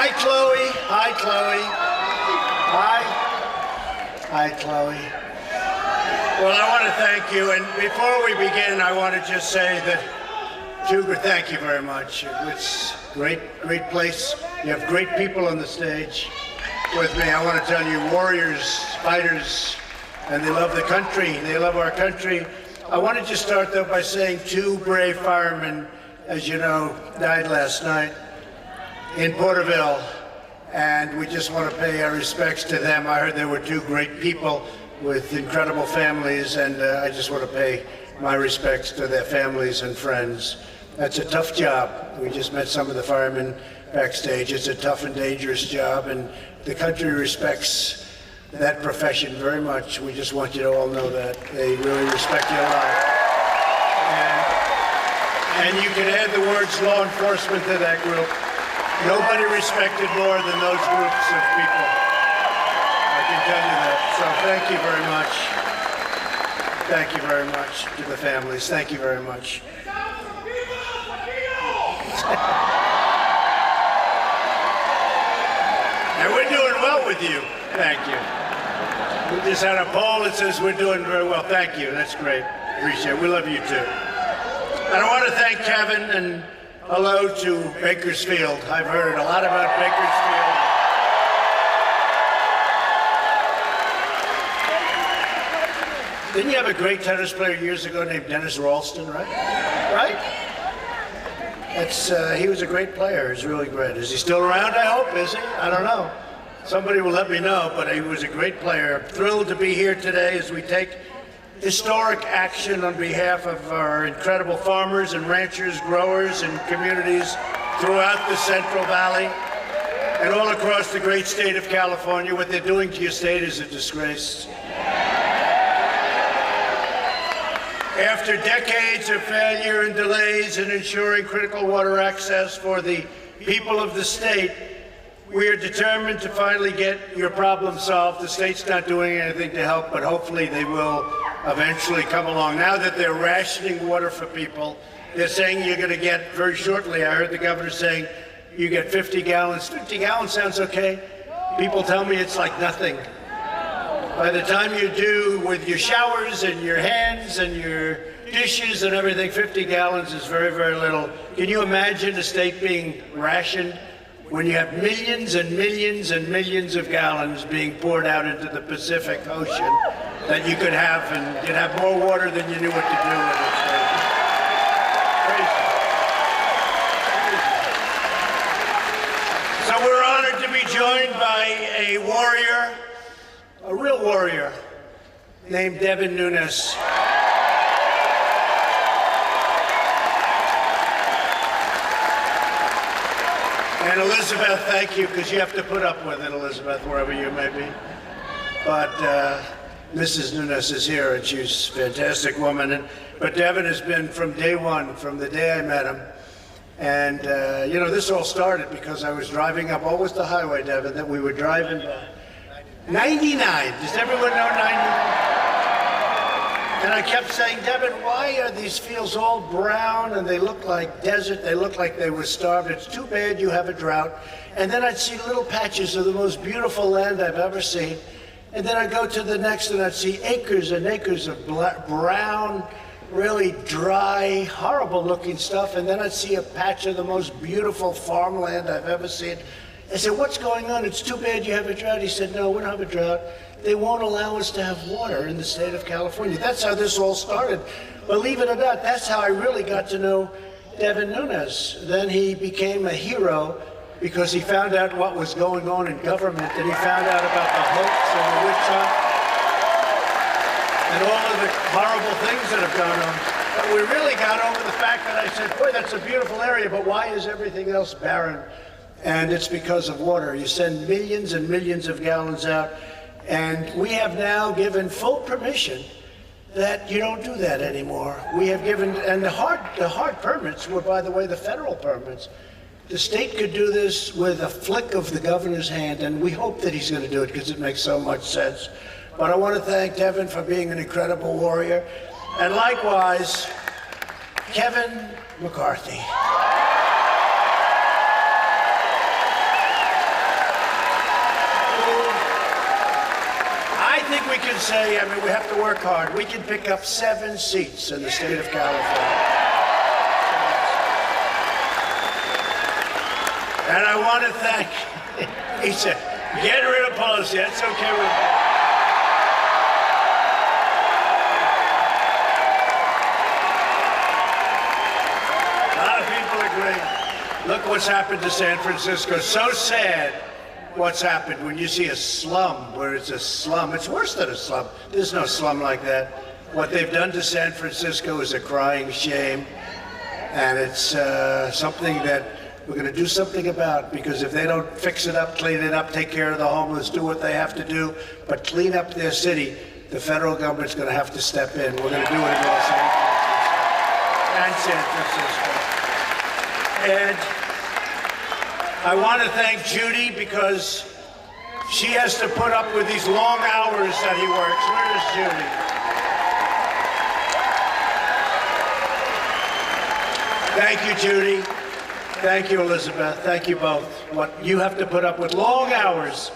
Hi, Chloe. Hi, Chloe. Hi. Hi, Chloe. Well, I want to thank you. And before we begin, I want to just say that, Juger, thank you very much. It's a great place. You have great people on the stage with me. I want to tell you, warriors, fighters, and they love the country. They love our country. I want to just start, though, by saying 2 brave firemen, as you know, died last night in Porterville, and we just want to pay our respects to them. I heard there were 2 great people with incredible families, and I just want to pay my respects to their families and friends. That's a tough job. We just met some of the firemen backstage. It's a tough and dangerous job, and the country respects that profession very much. We just want you to all know that. They really respect you a lot. And you can add the words law enforcement to that group. Nobody respected more than those groups of people. I can tell you that. So thank you very much. Thank you very much to the families. Thank you very much. And we're doing well with you. Thank you. We just had a poll that says we're doing very well. Thank you. That's great. Appreciate it. We love you too. And I want to thank Kevin, and hello to Bakersfield. I've heard a lot about Bakersfield. Didn't you have a great tennis player years ago named Dennis Ralston, right? Right? He was a great player. He's really great. Is he still around, I hope? Is he? I don't know. Somebody will let me know, but he was a great player. I'm thrilled to be here today as we take historic action on behalf of our incredible farmers and ranchers, growers, and communities throughout the Central Valley and all across the great state of California. What they're doing to your state is a disgrace. After decades of failure and delays in ensuring critical water access for the people of the state, we are determined to finally get your problem solved. The state's not doing anything to help, but hopefully they will eventually come along. Now that they're rationing water for people, they're saying you're going to get, very shortly, I heard the governor saying, you get 50 gallons. 50 gallons sounds okay. People tell me it's like nothing. By the time you do with your showers and your hands and your dishes and everything, 50 gallons is very, very little. Can you imagine a state being rationed when you have millions and millions and millions of gallons being poured out into the Pacific Ocean that you could have, and you'd have more water than you knew what to do with it? Crazy. So we're honored to be joined by a warrior, a real warrior, named Devin Nunes. And Elizabeth, thank you, because you have to put up with it, Elizabeth, wherever you may be. But Mrs. Nunes is here, and she's a fantastic woman. But Devin has been from day one, from the day I met him. And, you know, this all started because I was driving up, what was the highway, Devin, that we were driving by? 99. Does everyone know 99? And I kept saying, Devin, why are these fields all brown and they look like desert? They look like they were starved. It's too bad you have a drought. And then I'd see little patches of the most beautiful land I've ever seen. And then I'd go to the next and I'd see acres and acres of brown, really dry, horrible looking stuff. And then I'd see a patch of the most beautiful farmland I've ever seen. I said, what's going on? It's too bad you have a drought. He said, no, we don't have a drought. They won't allow us to have water in the state of California. That's how this all started. Believe it or not, that's how I really got to know Devin Nunes. Then he became a hero because he found out what was going on in government, and he found out about the hoax and the witch hunt and all of the horrible things that have gone on. But we really got over the fact that I said, boy, that's a beautiful area, but why is everything else barren? And it's because of water. You send millions and millions of gallons out, and we have now given full permission that you don't do that anymore. We have given, and the hard permits were, by the way, the federal permits. The state could do this with a flick of the governor's hand, and we hope that he's going to do it because it makes so much sense. But I want to thank Devin for being an incredible warrior, and likewise, Kevin McCarthy. can say, I mean, we have to work hard. We can pick up 7 seats in the state of California. And I want to thank, he said, get rid of policy. That's okay with me. A lot of people agree. Look what's happened to San Francisco. So sad what's happened when you see a slum where it's a slum. It's worse than a slum. There's no slum like that. What they've done to San Francisco is a crying shame. And it's something that we're going to do something about, because if they don't fix it up, clean it up, take care of the homeless, do what they have to do, but clean up their city, the federal government's going to have to step in. We're going to do it in Los Angeles and San Francisco. And I want to thank Judy, because she has to put up with these long hours that he works. Where is Judy? Thank you, Judy. Thank you, Elizabeth. Thank you both. What you have to put up with long hours.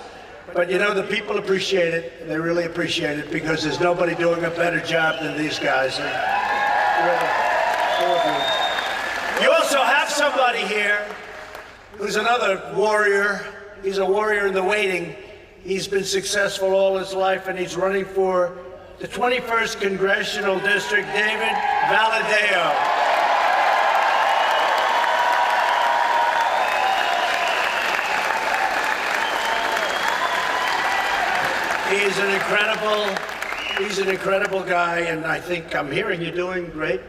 But you know, the people appreciate it. They really appreciate it, because there's nobody doing a better job than these guys. You also have somebody here who's another warrior. He's a warrior in the waiting. He's been successful all his life, and he's running for the 21st Congressional District, David Valadao. He's an incredible guy, and I think I'm hearing you're doing great,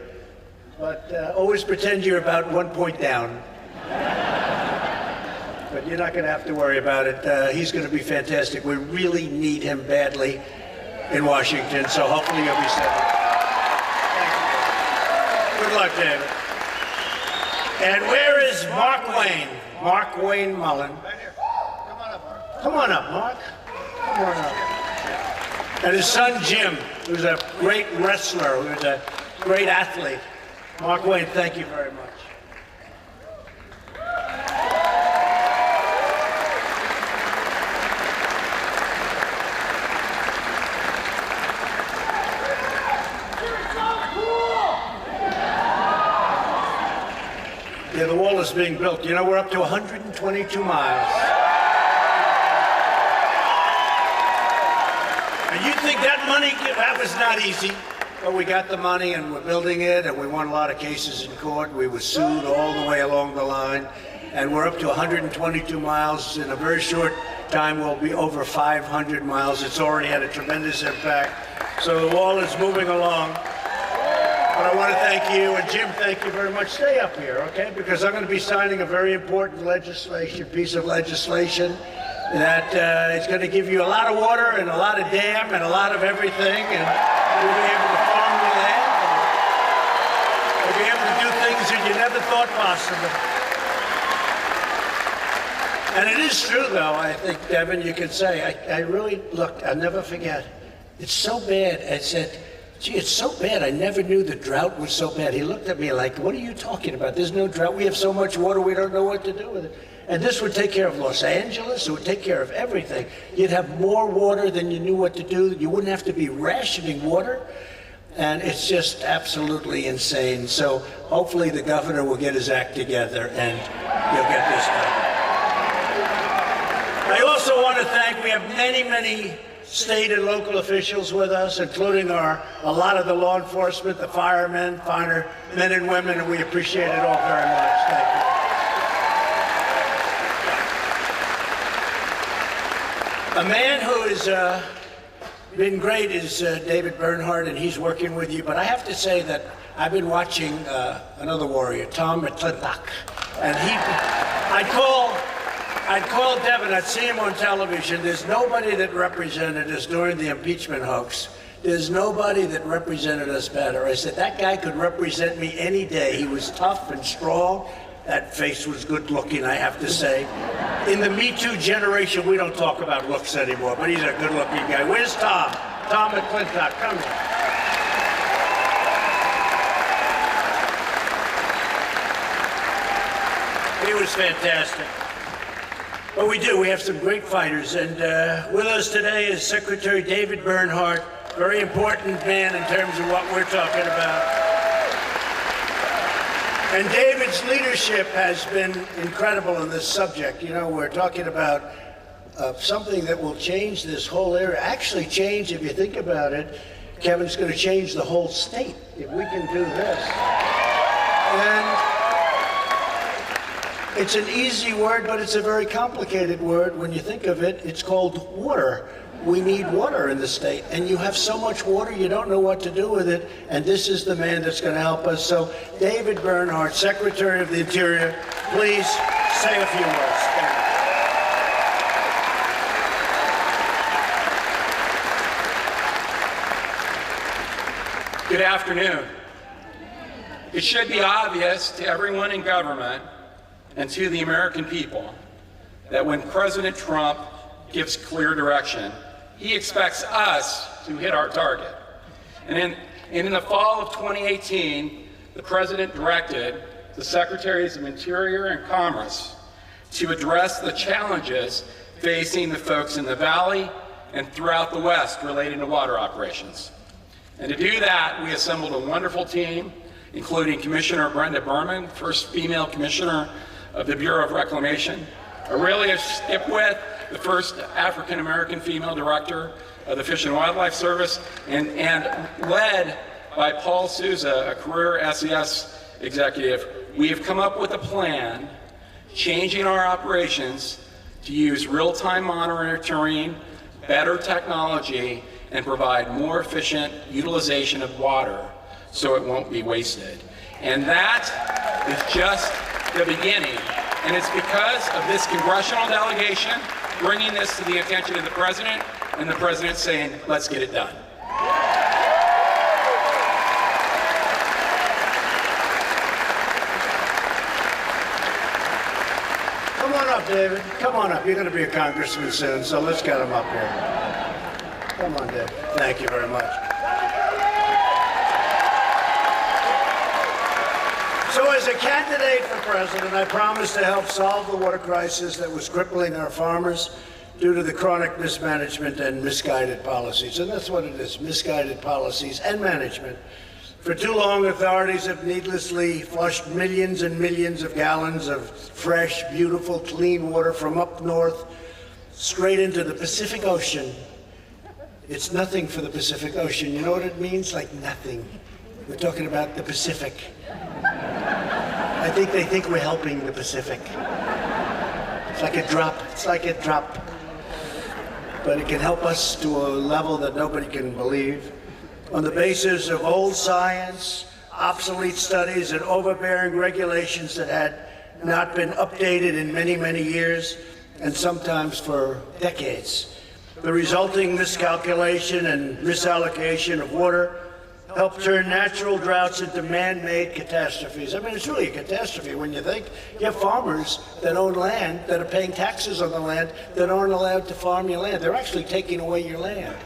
but always pretend you're about 1 point down. But you're not going to have to worry about it. He's going to be fantastic. We really need him badly in Washington, so hopefully you'll be set. Good luck, David. And where is Mark Wayne? Mark Wayne Mullen. Come on up, Mark. Come on up, Mark. Come on up. And his son, Jim, who's a great wrestler, who's a great athlete. Mark Wayne, thank you very much. Yeah, the wall is being built. You know, we're up to 122 miles. You think that money, that was not easy, but we got the money and we're building it, and we won a lot of cases in court. We were sued all the way along the line, and we're up to 122 miles. In a very short time, we'll be over 500 miles. It's already had a tremendous impact. So the wall is moving along. But I want to thank you, and Jim, thank you very much. Stay up here, okay? Because I'm going to be signing a very important piece of legislation that is going to give you a lot of water and a lot of dam and a lot of everything, and you'll be able to farm your land, and you'll be able to do things that you never thought possible. And it is true, though, I think, Devin, you can say, I really, look, I'll never forget. It's so bad. I said, gee, it's so bad. I never knew the drought was so bad. He looked at me like, what are you talking about? There's no drought. We have so much water, we don't know what to do with it. And this would take care of Los Angeles. It would take care of everything. You'd have more water than you knew what to do. You wouldn't have to be rationing water. And it's just absolutely insane. So hopefully the governor will get his act together and you'll get this done. I also want to thank, we have many, many state and local officials with us, including a lot of the law enforcement, the firemen, finer men and women, and we appreciate it all very much. Thank you. A man who has been great is David Bernhardt, and he's working with you. But I have to say that I've been watching another warrior, Tom McClintock, and I'd call Devin, I'd see him on television. There's nobody that represented us during the impeachment hoax. There's nobody that represented us better. I said, that guy could represent me any day. He was tough and strong. That face was good looking, I have to say. In the Me Too generation, we don't talk about looks anymore, but he's a good looking guy. Where's Tom? Tom McClintock, come here. He was fantastic. But we do. We have some great fighters. And with us today is Secretary David Bernhardt, very important man in terms of what we're talking about. And David's leadership has been incredible in this subject. You know, we're talking about something that will change this whole area. Actually change, if you think about it, Kevin's going to change the whole state if we can do this. And it's an easy word, but it's a very complicated word when you think of it. It's called water. We need water in the state, and you have so much water you don't know what to do with it, and this is the man that's going to help us. So David Bernhardt, Secretary of the Interior, please say a few words. Good afternoon. It should be obvious to everyone in government and to the American people that when President Trump gives clear direction, he expects us to hit our target. And in the fall of 2018, the President directed the Secretaries of Interior and Commerce to address the challenges facing the folks in the Valley and throughout the West relating to water operations. And to do that, we assembled a wonderful team, including Commissioner Brenda Berman, first female commissioner of the Bureau of Reclamation, Aurelia Skipwith, the first African-American female director of the Fish and Wildlife Service, and led by Paul Souza, a career SES executive, we have come up with a plan changing our operations to use real-time monitoring, better technology, and provide more efficient utilization of water so it won't be wasted. And that is just the beginning. And it's because of this congressional delegation bringing this to the attention of the President, and the President saying, let's get it done. Come on up, David. Come on up. You're going to be a congressman soon, so let's get him up here. Come on, David. Thank you very much. So as a candidate for president, I promised to help solve the water crisis that was crippling our farmers due to the chronic mismanagement and misguided policies. And that's what it is, misguided policies and management. For too long, authorities have needlessly flushed millions and millions of gallons of fresh, beautiful, clean water from up north straight into the Pacific Ocean. It's nothing for the Pacific Ocean. You know what it means? Like nothing. We're talking about the Pacific. I think they think we're helping the Pacific. It's like a drop. It's like a drop. But it can help us to a level that nobody can believe. On the basis of old science, obsolete studies, and overbearing regulations that had not been updated in many, many years, and sometimes for decades. The resulting miscalculation and misallocation of water help turn natural droughts into man-made catastrophes. I mean, it's really a catastrophe when you think you have farmers that own land, that are paying taxes on the land, that aren't allowed to farm your land. They're actually taking away your land.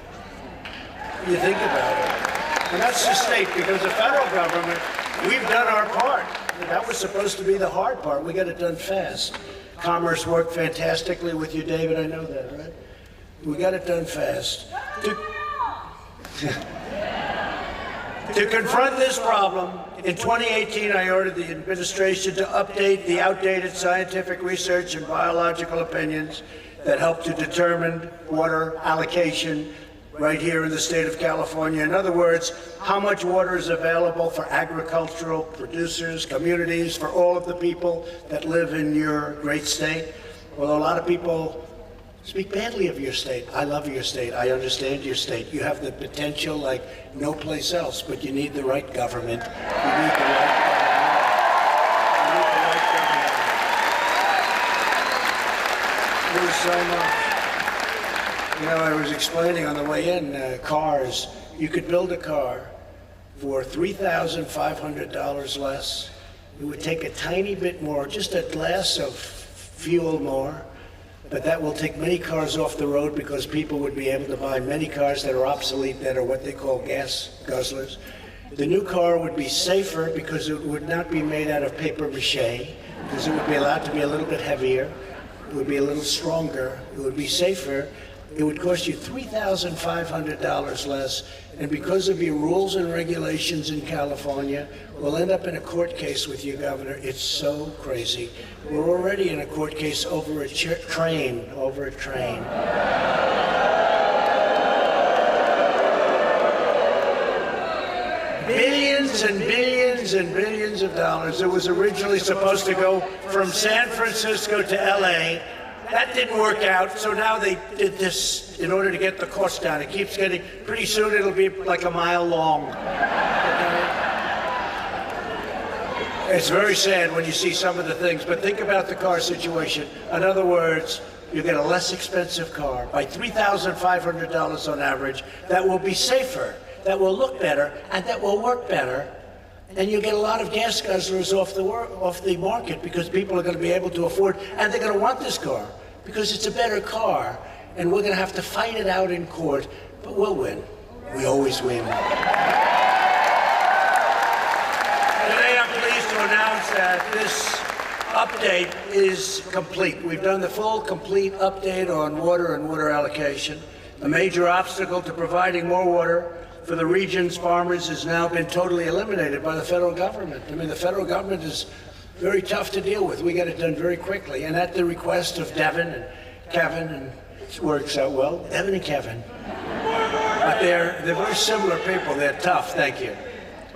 You think about it. And that's the state, because the federal government, we've done our part. That was supposed to be the hard part. We got it done fast. Commerce worked fantastically with you, David. I know that, right? We got it done fast. To confront this problem, in 2018, I ordered the administration to update the outdated scientific research and biological opinions that help to determine water allocation right here in the state of California. In other words, how much water is available for agricultural producers, communities, for all of the people that live in your great state. Well, a lot of people speak badly of your state. I love your state. I understand your state. You have the potential like no place else, but you need the right government. You need the right government. You need the right government. There's so much. You know, I was explaining on the way in, cars. You could build a car for $3,500 less. It would take a tiny bit more, just a glass of fuel more. But that will take many cars off the road because people would be able to buy many cars that are obsolete, that are what they call gas guzzlers. The new car would be safer because it would not be made out of paper mache, because it would be allowed to be a little bit heavier. It would be a little stronger. It would be safer. It would cost you $3,500 less. And because of your rules and regulations in California, we'll end up in a court case with you, Governor. It's so crazy. We're already in a court case over a train. Billions and billions and billions of dollars. It was originally supposed to go from San Francisco to LA. That didn't work out, so now they did this in order to get the cost down. It keeps getting, pretty soon it'll be like a mile long. It's very sad when you see some of the things, but think about the car situation. In other words, you get a less expensive car by $3,500 on average that will be safer, that will look better, and that will work better. And you get a lot of gas guzzlers off the market because people are going to be able to afford, and they're going to want this car because it's a better car. And we're going to have to fight it out in court, but we'll win. We always win. Today I'm pleased to announce that this update is complete. We've done the full, complete update on water and water allocation. A major obstacle to providing more water for the region's farmers has now been totally eliminated by the federal government. I mean, the federal government is very tough to deal with. We get it done very quickly. And at the request of Devin and Kevin, and it works out well, Devin and Kevin. But they're very similar people. They're tough, thank you.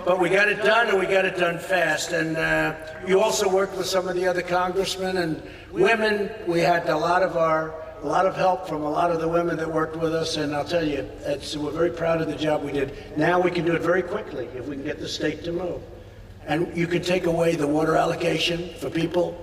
But we got it done, and we got it done fast. And you also worked with some of the other congressmen and women. We had a lot of help from a lot of the women that worked with us, and I'll tell you, we're very proud of the job we did. Now we can do it very quickly if we can get the state to move. And you can take away the water allocation for people,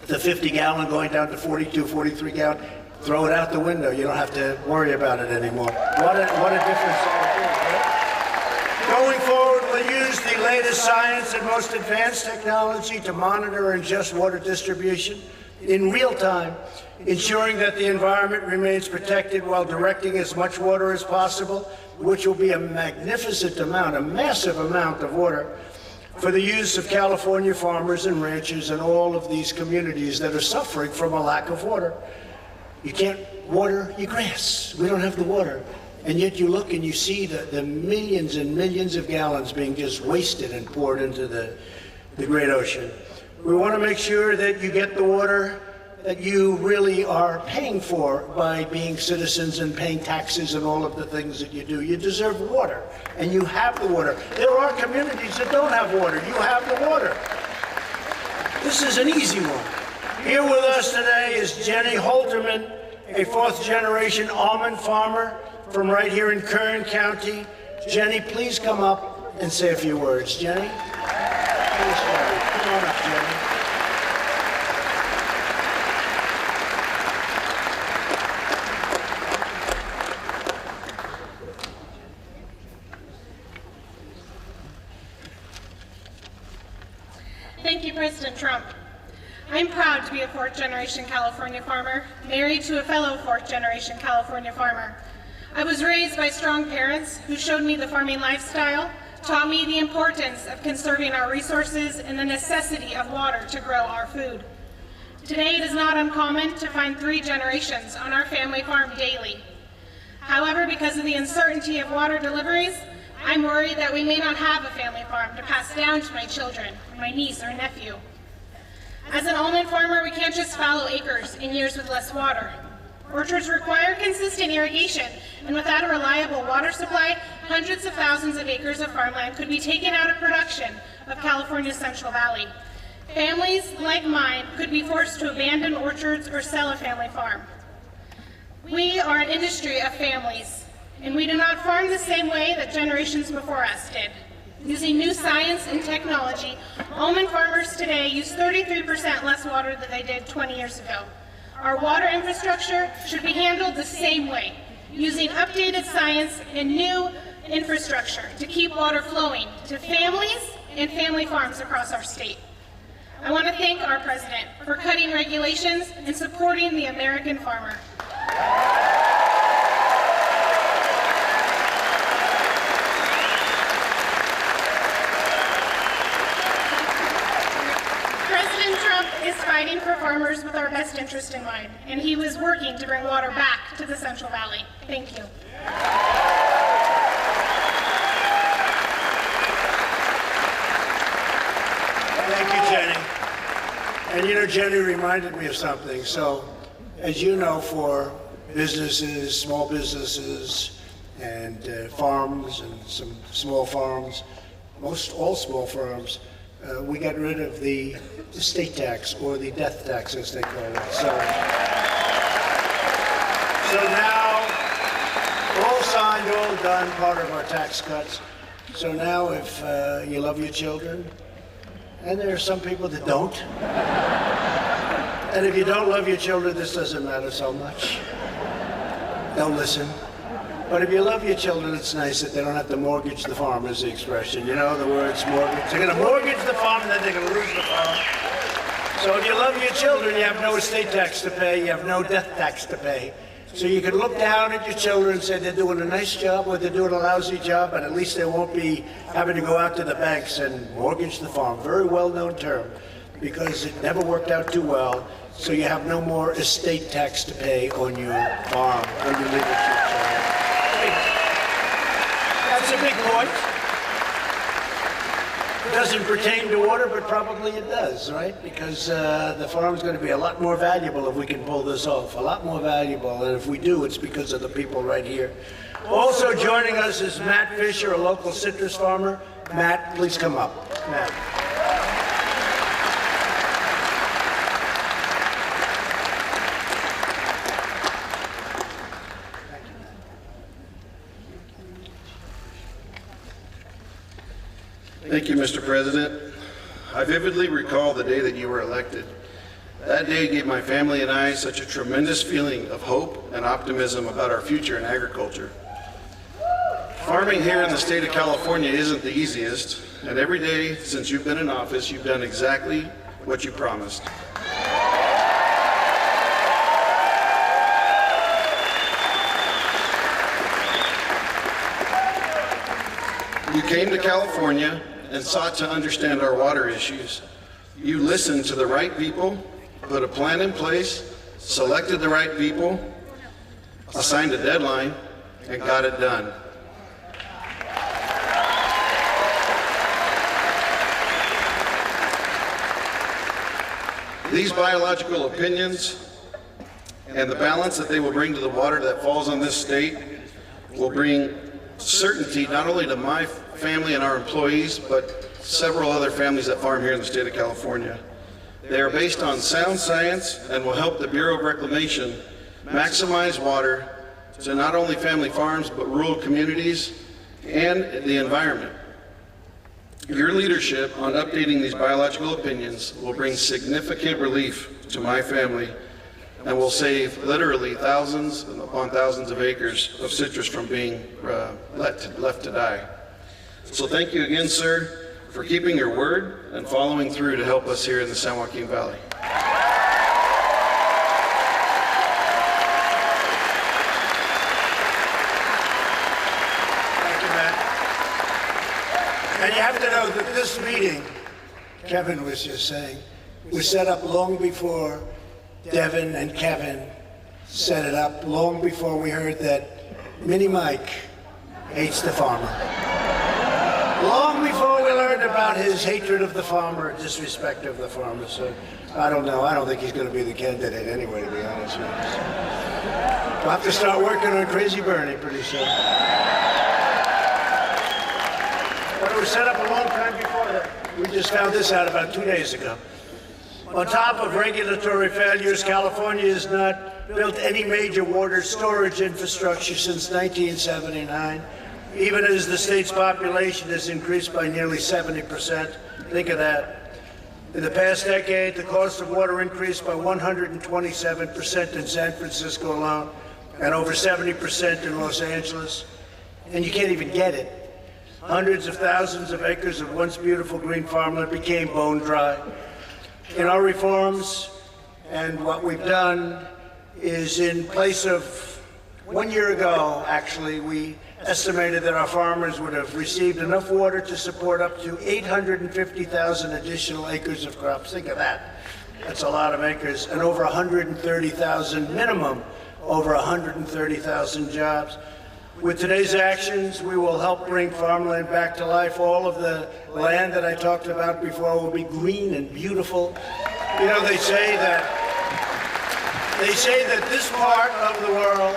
the 50-gallon going down to 42, 43-gallon, throw it out the window. You don't have to worry about it anymore. What a difference that would make, right? Going forward, we'll use the latest science and most advanced technology to monitor and adjust water distribution in real time, ensuring that the environment remains protected while directing as much water as possible, which will be a magnificent amount, a massive amount of water for the use of California farmers and ranchers and all of these communities that are suffering from a lack of water. You can't water your grass. We don't have the water. And yet you look and you see the millions and millions of gallons being just wasted and poured into the great ocean. We want to make sure that you get the water that you really are paying for by being citizens and paying taxes and all of the things that you do. You deserve water, and you have the water. There are communities that don't have water. You have the water. This is an easy one. Here with us today is Jenny Holterman, a fourth-generation almond farmer from right here in Kern County. Jenny, please come up and say a few words. Jenny? Come on up, Jenny. Thank you, President Trump. I'm proud to be a fourth-generation California farmer, married to a fellow fourth-generation California farmer. I was raised by strong parents who showed me the farming lifestyle, taught me the importance of conserving our resources and the necessity of water to grow our food. Today, it is not uncommon to find 3 generations on our family farm daily. However, because of the uncertainty of water deliveries, I'm worried that we may not have a family farm to pass down to my children, my niece or nephew. As an almond farmer, we can't just fallow acres in years with less water. Orchards require consistent irrigation, and without a reliable water supply, hundreds of thousands of acres of farmland could be taken out of production of California's Central Valley. Families like mine could be forced to abandon orchards or sell a family farm. We are an industry of families, and we do not farm the same way that generations before us did. Using new science and technology, almond farmers today use 33% less water than they did 20 years ago. Our water infrastructure should be handled the same way, using updated science and new infrastructure to keep water flowing to families and family farms across our state. I want to thank our president for cutting regulations and supporting the American farmer. President Trump is fighting for farmers with our best interest in mind, and he was working to bring water back to the Central Valley. Thank you. Thank you, Jenny. And you know, Jenny reminded me of something. So, as you know, for businesses, small businesses, and farms, and some small farms, all small farms, we got rid of the estate tax, or the death tax, as they call it. So now, all signed, all done, part of our tax cuts. So now, if you love your children, and there are some people that don't, and if you don't love your children, this doesn't matter so much. Don't listen. But if you love your children, it's nice that they don't have to mortgage the farm, is the expression. You know, the words mortgage. They're going to mortgage the farm, and then they're going to lose the farm. So if you love your children, you have no estate tax to pay, you have no death tax to pay. So you can look down at your children and say they're doing a nice job or they're doing a lousy job, but at least they won't be having to go out to the banks and mortgage the farm. Very well-known term, because it never worked out too well. So you have no more estate tax to pay on your farm when you leave it to your children. That's a big point. It doesn't pertain to water, but probably it does, right? Because the farm's going to be a lot more valuable if we can pull this off. A lot more valuable, and if we do, it's because of the people right here. Also joining us is Matt Fisher, a local citrus farmer. Matt, please come up. Matt. Thank you, Mr. President. I vividly recall the day that you were elected. That day gave my family and I such a tremendous feeling of hope and optimism about our future in agriculture. Farming here in the state of California isn't the easiest, and every day since you've been in office, you've done exactly what you promised. You came to California and sought to understand our water issues. You listened to the right people, put a plan in place, selected the right people, assigned a deadline, and got it done. These biological opinions and the balance that they will bring to the water that falls on this state will bring certainty not only to my family and our employees, but several other families that farm here in the state of California. They are based on sound science and will help the Bureau of Reclamation maximize water to not only family farms, but rural communities and the environment. Your leadership on updating these biological opinions will bring significant relief to my family and will save literally thousands upon thousands of acres of citrus from being left to die. So thank you again, sir, for keeping your word and following through to help us here in the San Joaquin Valley. Thank you, Matt. And you have to know that this meeting, Kevin was just saying, was set up long before Devin and Kevin set it up, long before we heard that Mini Mike hates the farmer. Long before we learned about his hatred of the farmer, disrespect of the farmer. So I don't know. I don't think he's going to be the candidate anyway, to be honest with you. We'll have to start working on Crazy Bernie pretty soon. But it was set up a long time before that. We just found this out about 2 days ago. On top of regulatory failures, California has not built any major water storage infrastructure since 1979, even as the state's population has increased by nearly 70%. Think of that. In the past decade, the cost of water increased by 127% in San Francisco alone, and over 70% in Los Angeles. And you can't even get it. Hundreds of thousands of acres of once beautiful green farmland became bone dry. In our reforms, and what we've done is, in place of 1 year ago, actually, we estimated that our farmers would have received enough water to support up to 850,000 additional acres of crops. Think of that. That's a lot of acres, and over 130,000 minimum, over 130,000 jobs. With today's actions, we will help bring farmland back to life. All of the land that I talked about before will be green and beautiful. You know, they say that this part of the world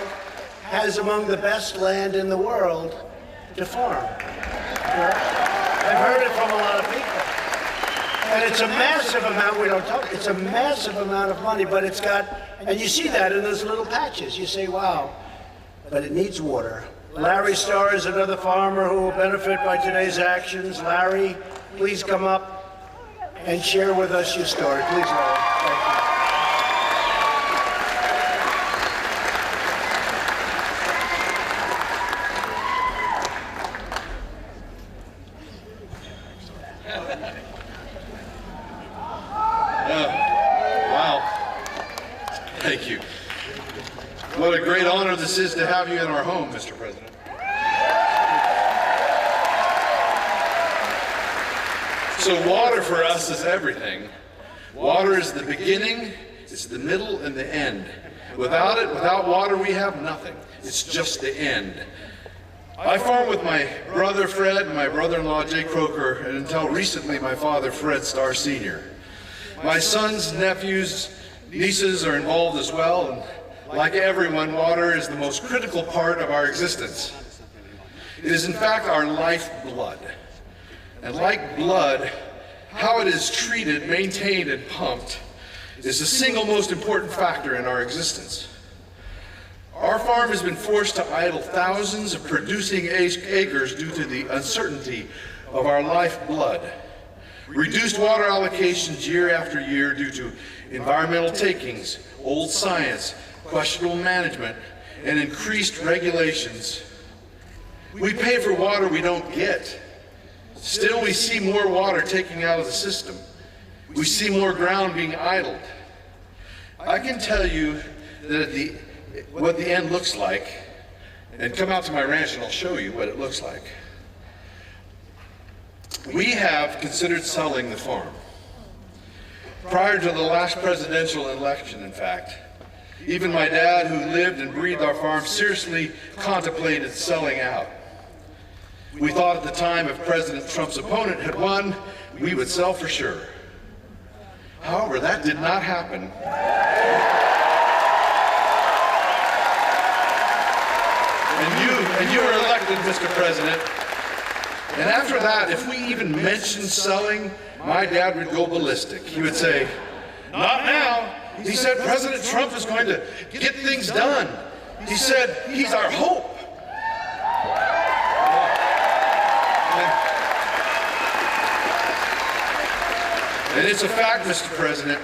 has among the best land in the world to farm. I've heard it from a lot of people. And it's a massive amount, we don't talk, it's a massive amount of money, but it's got, and you see that in those little patches. You say, wow, but it needs water. Larry Starr is another farmer who will benefit by today's actions. Larry, please come up and share with us your story. Please, Larry. Thank you. Thank you. What a great honor this is to have you in our home, Mr. President. So water for us is everything. Water is the beginning, it's the middle, and the end. Without it, without water, we have nothing. It's just the end. I farm with my brother Fred and my brother-in-law Jay Croker, and until recently my father Fred Starr Sr. My sons, nephews, nieces are involved as well, and like everyone, water is the most critical part of our existence. It is in fact our lifeblood. And like blood, how it is treated, maintained, and pumped is the single most important factor in our existence. Our farm has been forced to idle thousands of producing acres due to the uncertainty of our lifeblood. Reduced water allocations year after year due to environmental takings, old science, questionable management, and increased regulations. We pay for water we don't get. Still, we see more water taken out of the system. We see more ground being idled. I can tell you that what the end looks like, and come out to my ranch and I'll show you what it looks like. We have considered selling the farm. Prior to the last presidential election, in fact, even my dad, who lived and breathed our farm, seriously contemplated selling out. We thought at the time if President Trump's opponent had won, we would sell for sure. However, that did not happen. And you were elected, Mr. President. And after that, if we even mentioned selling, my dad would go ballistic. He would say, "Not now." He said, "President Trump is going to get things done." He said, "He's our hope." And it's a fact, Mr. President,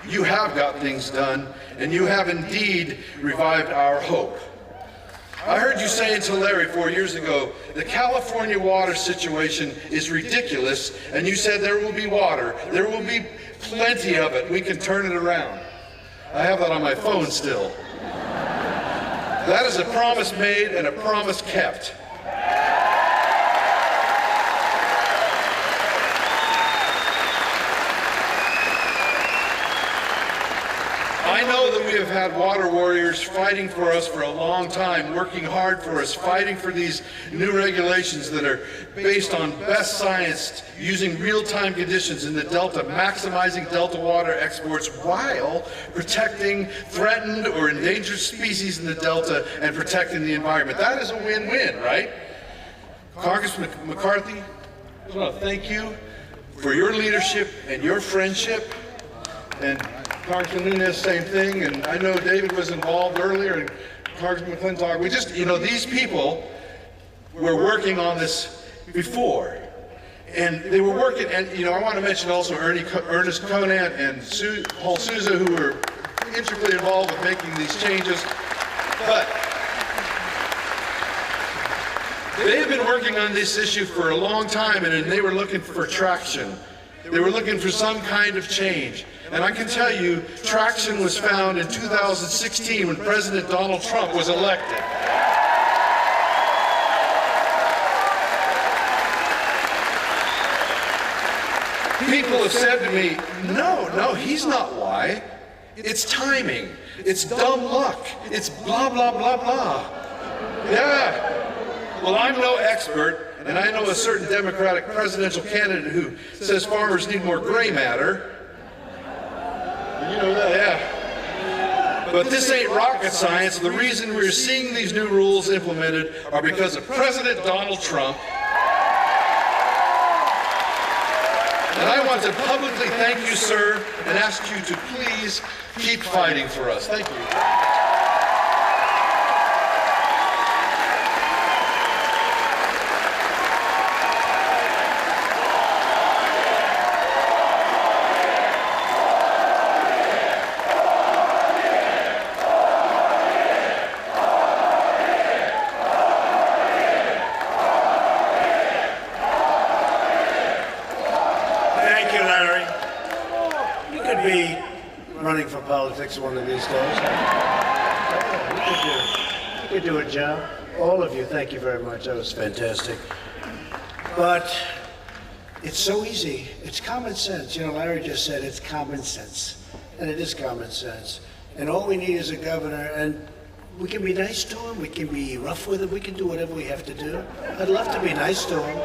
you have got things done, and you have indeed revived our hope. I heard you say to Larry 4 years ago, the California water situation is ridiculous, and you said there will be water, there will be plenty of it, we can turn it around. I have that on my phone still. That is a promise made and a promise kept. I know that we have had water warriors fighting for us for a long time, working hard for us, fighting for these new regulations that are based on best science, using real-time conditions in the Delta, maximizing Delta water exports while protecting threatened or endangered species in the Delta and protecting the environment. That is a win-win, right? Congressman McCarthy, I want to thank you for your leadership and your friendship. And Congressman Nunes, same thing, and I know David was involved earlier, and Congressman McClintock. We just, you know, these people were working on this before, and they were working, and, you know, I want to mention also Ernest Conant and Paul Souza, who were intricately involved with making these changes, but they have been working on this issue for a long time, and they were looking for traction. They were looking for some kind of change. And I can tell you, traction was found in 2016 when President Donald Trump was elected. People have said to me, no, he's not why. It's timing. It's dumb luck. It's blah, blah, blah, blah. Yeah. Well, I'm no expert, and I know a certain Democratic presidential candidate who says farmers need more gray matter. You know that? Yeah. But this ain't rocket science. The reason we're seeing these new rules implemented are because of President Donald Trump. And I want to publicly thank you, sir, and ask you to please keep fighting for us. Thank you. Running for politics one of these days. You could do a job. All of you, thank you very much. That was fantastic. But it's so easy. It's common sense. You know, Larry just said it's common sense. And it is common sense. And all we need is a governor, and we can be nice to him, we can be rough with him, we can do whatever we have to do. I'd love to be nice to him.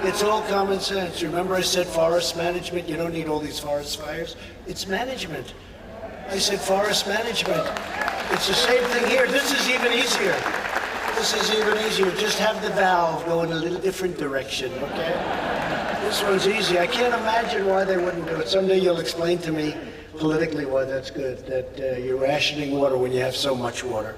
It's all common sense. Remember I said forest management? You don't need all these forest fires. It's management. I said forest management. It's the same thing here. This is even easier. This is even easier. Just have the valve go in a little different direction, okay? This one's easy. I can't imagine why they wouldn't do it. Someday you'll explain to me politically why that's good, that you're rationing water when you have so much water.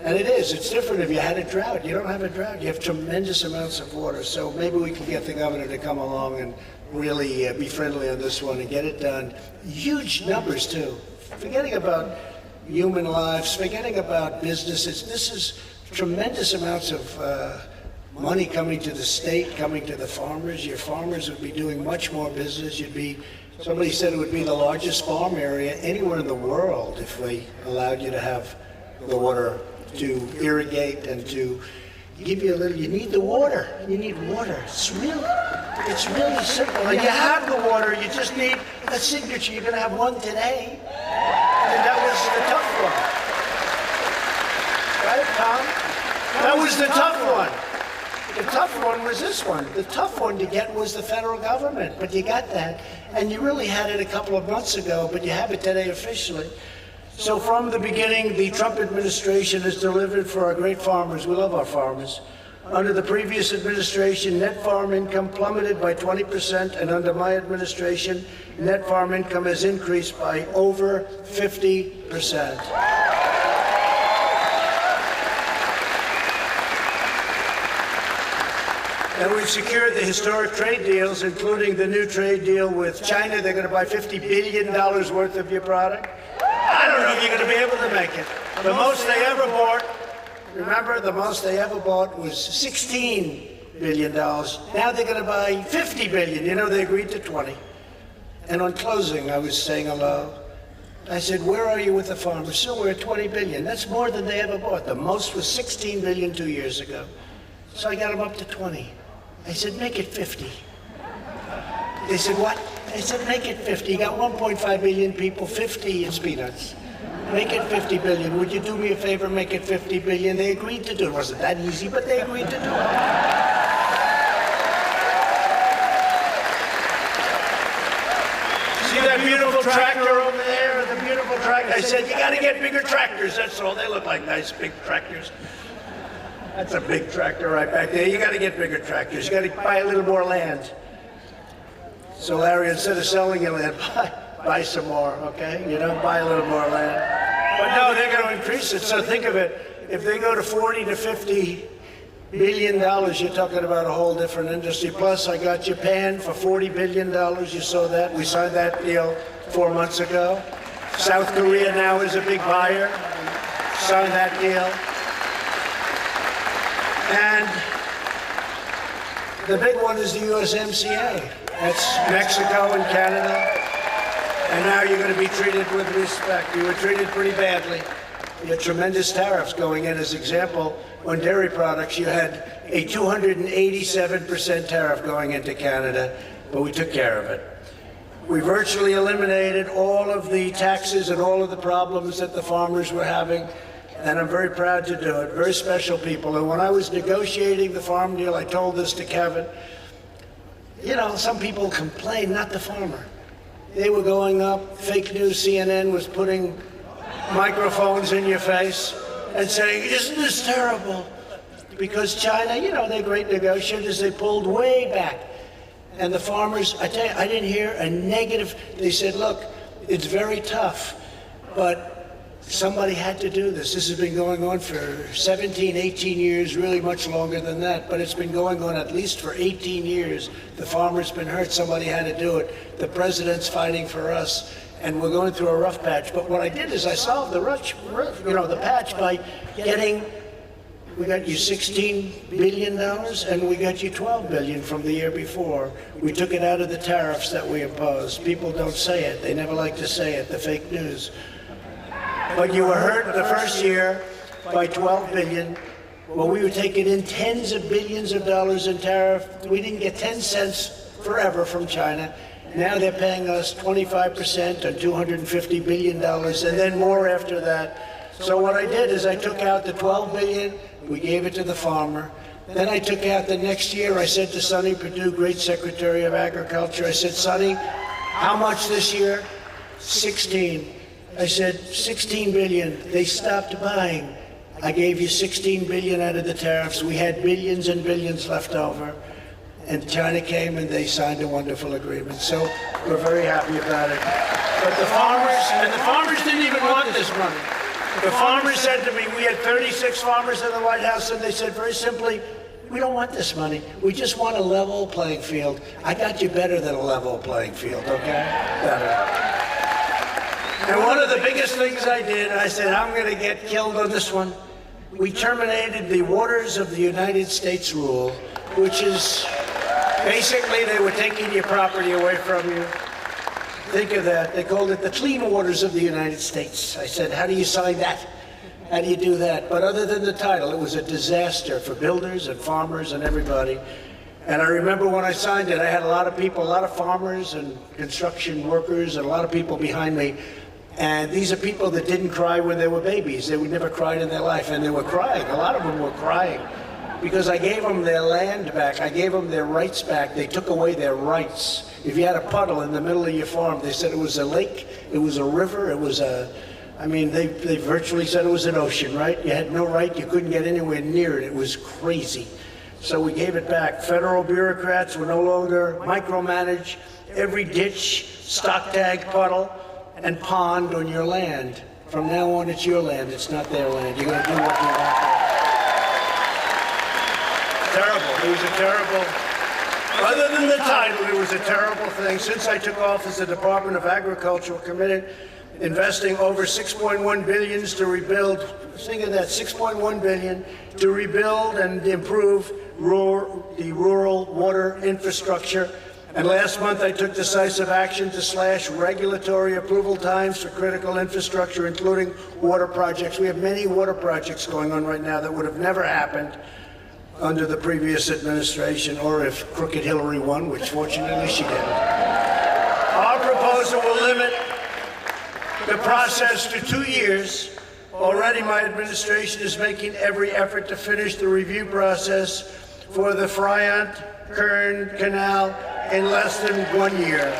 And it is. It's different if you had a drought. You don't have a drought. You have tremendous amounts of water. So maybe we can get the governor to come along and really be friendly on this one and get it done. Huge numbers, too. Forgetting about human lives, forgetting about businesses. This is tremendous amounts of money coming to the state, coming to the farmers. Your farmers would be doing much more business. Somebody said it would be the largest farm area anywhere in the world if we allowed you to have the water to irrigate and to give you a little. You need the water. You need water. It's really simple. And you have the water. You just need a signature. You're going to have one today. And that was the tough one. Right, Tom? That was the tough one. The tough one was this one. The tough one to get was the federal government. But you got that. And you really had it a couple of months ago, but you have it today officially. So from the beginning, the Trump administration has delivered for our great farmers. We love our farmers. Under the previous administration, net farm income plummeted by 20%, and under my administration, net farm income has increased by over 50%. And we've secured the historic trade deals, including the new trade deal with China. They're going to buy $50 billion worth of your product. I don't know if you're going to be able to make it. The most they ever bought, remember, the most they ever bought was $16 billion. Now they're going to buy $50 billion. You know, they agreed to 20. And on closing, I was saying hello. I said, where are you with the farmers? So we're at 20 billion. That's more than they ever bought. The most was 16 billion 2 years ago. So I got them up to 20. I said, make it 50. They said, what? I said, make it 50. You got 1.5 billion people, 50 is peanuts. Make it 50 billion. Would you do me a favor, make it 50 billion? They agreed to do it. It wasn't that easy, but they agreed to do it. See that beautiful tractor over there? The beautiful tractor. I said, you got to get bigger tractors. That's all. They look like nice big tractors. That's a big tractor right back there. You got to get bigger tractors. You got to buy a little more land. So Larry, instead of selling your land, buy some more, okay? You know, buy a little more land. But no, they're going to increase it. So think of it. If they go to 40 to 50 billion dollars, you're talking about a whole different industry. Plus, I got Japan for $40 billion. You saw that. We signed that deal 4 months ago. South Korea now is a big buyer. Signed that deal. And the big one is the USMCA. That's Mexico and Canada. And now you're going to be treated with respect. You were treated pretty badly. You had tremendous tariffs going in. As example, on dairy products, you had a 287% tariff going into Canada. but we took care of it. We virtually eliminated all of the taxes and all of the problems that the farmers were having, and I'm very proud to do it. Very special people. And when I was negotiating the farm deal, I told this to Kevin. You know, some people complain, not the farmer. They were going up, fake news, CNN was putting microphones in your face and saying, isn't this terrible? Because China, you know, they're great negotiators, they pulled way back. And the farmers, I tell you, I didn't hear a negative. They said, look, it's very tough, but somebody had to do this. This has been going on for 17, 18 years, really much longer than that, but it's been going on at least for 18 years. The farmer's been hurt, somebody had to do it. The president's fighting for us, and we're going through a rough patch. But what I did is I solved the patch by getting, we got you $16 billion, and we got you $12 billion from the year before. We took it out of the tariffs that we imposed. People don't say it. They never like to say it, the fake news. But you were hurt the first year by $12 billion. Well, we were taking in tens of billions of dollars in tariff. We didn't get 10 cents forever from China. Now they're paying us 25% on $250 billion, and then more after that. So what I did is I took out the $12 billion, we gave it to the farmer. Then I took out the next year, I said to Sonny Perdue, great Secretary of Agriculture, I said, Sonny, how much this year? 16. I said, 16 billion. They stopped buying. I gave you 16 billion out of the tariffs. We had billions and billions left over. And China came and they signed a wonderful agreement. So we're very happy about it. But the farmers didn't even want this money. The farmers said to me, we had 36 farmers in the White House, and they said very simply, we don't want this money. We just want a level playing field. I got you better than a level playing field, okay? Better. And one of the biggest things I did, I said, I'm going to get killed on this one. We terminated the Waters of the United States rule, which is basically they were taking your property away from you. Think of that. They called it the Clean Waters of the United States. I said, how do you sign that? How do you do that? But other than the title, it was a disaster for builders and farmers and everybody. And I remember when I signed it, I had a lot of people, a lot of farmers and construction workers and a lot of people behind me. And these are people that didn't cry when they were babies. They would never cried in their life, and they were crying. A lot of them were crying because I gave them their land back. I gave them their rights back. They took away their rights. If you had a puddle in the middle of your farm, they said it was a lake, it was a river, it was a, I mean, they virtually said it was an ocean, right? You had no right, you couldn't get anywhere near it. It was crazy. So we gave it back. Federal bureaucrats would no longer micromanage every ditch, stock tag, puddle, and pond on your land. From now on, it's your land. It's not their land. You're going to do what you want. Terrible. It was a terrible, other than the title, it was a terrible thing. Since I took office, the Department of Agriculture committed investing over $6.1 billion to rebuild, think of that, $6.1 billion to rebuild and improve the rural water infrastructure. And last month, I took decisive action to slash regulatory approval times for critical infrastructure, including water projects. We have many water projects going on right now that would have never happened under the previous administration, or if Crooked Hillary won, which fortunately she didn't. Our proposal will limit the process to 2 years. Already, my administration is making every effort to finish the review process for the Friant-Kern Canal in less than 1 year.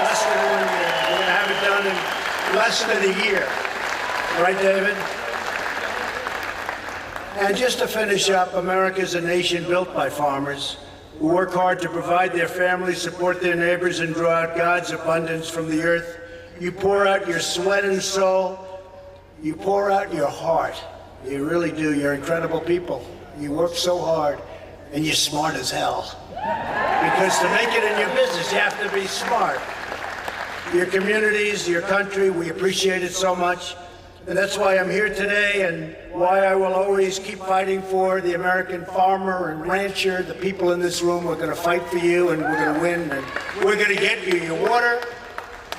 Less than 1 year. We're going to have it done in less than a year. Right, David? And just to finish up, America is a nation built by farmers who work hard to provide their families, support their neighbors, and draw out God's abundance from the earth. You pour out your sweat and soul. You pour out your heart. You really do. You're incredible people. You work so hard, and you're smart as hell. Because to make it in your business, you have to be smart. Your communities, your country, we appreciate it so much. And that's why I'm here today, and why I will always keep fighting for the American farmer and rancher, the people in this room. We're going to fight for you, and we're going to win, and we're going to get you your water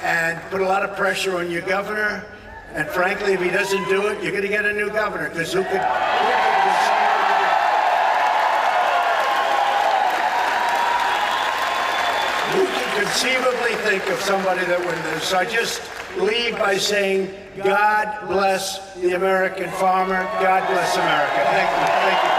and put a lot of pressure on your governor. And frankly, if he doesn't do it, you're going to get a new governor, because who could... conceivably think of somebody that would do. So I just leave by saying, God bless the American farmer. God bless America. Thank you. Thank you.